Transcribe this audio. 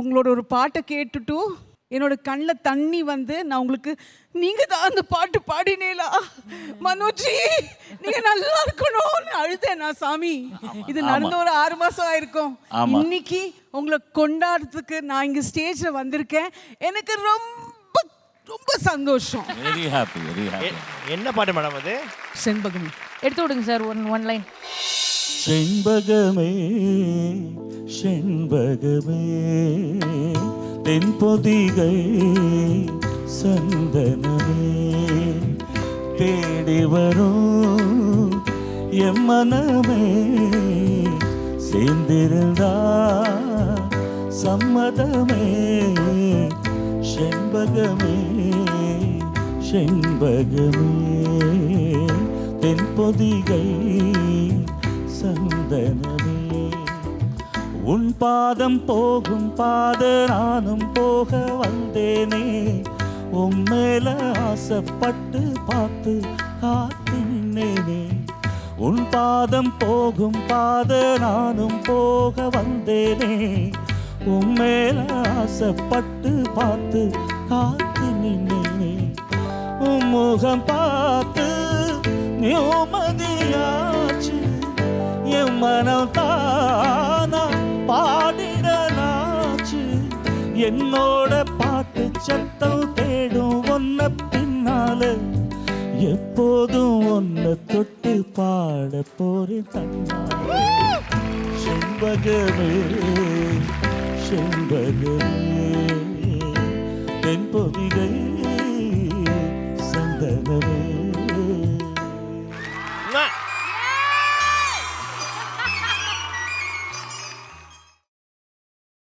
உங்களோட ஒரு பாட்டை கேட்டுட்டு என்னோட கண்ணில் தண்ணி வந்து நான் உங்களுக்கு நீங்க தான் அந்த பாட்டு பாடினேலா மனோஜி நீங்க நல்லா இருக்கணும்னு அழுதேன் நான் சாமி. இது நடந்த ஒரு 6 மாசம் ஆயிருக்கும். இன்னைக்கு உங்களை கொண்டாடுறதுக்கு நான் இங்க ஸ்டேஜ்ல வந்திருக்கேன். எனக்கு ரொம்ப ரொம்ப சந்தோஷம். Very happy very happy. என்ன பாட்டு மேடம் அது? செண்பகமே எடுத்து விடுங்க சார். One line. செண்பகமே செண்பகமே தென்பொதிகை சந்தனமே தேடி வரும் என் மனமே சேர்ந்திருந்தா சம்மதமே செண்பகமே செண்பகமே தென்பொதிகை சந்தனமே உன் பாதம் போகும் பாத நானும் போக வந்தேனே உன் மேல ஆசைப்பட்டு பார்த்து காத்தினேனே உன் பாதம் போகும் பாத நானும் போக வந்தேனே உன் மேல ஆசைப்பட்டு பார்த்து காத்து நின்னேனே உன் முகம் பார்த்து நியோமதியாச்சு என் மனம் தானா பாடிடலாச்சு என்னோட பாட்டு சத்தம் தேடும் ஒன்ன பின்னால எப்போதும் ஒன்ன தொட்டு பாட போறேன் தன்னால செண்பகமே செண்பகமே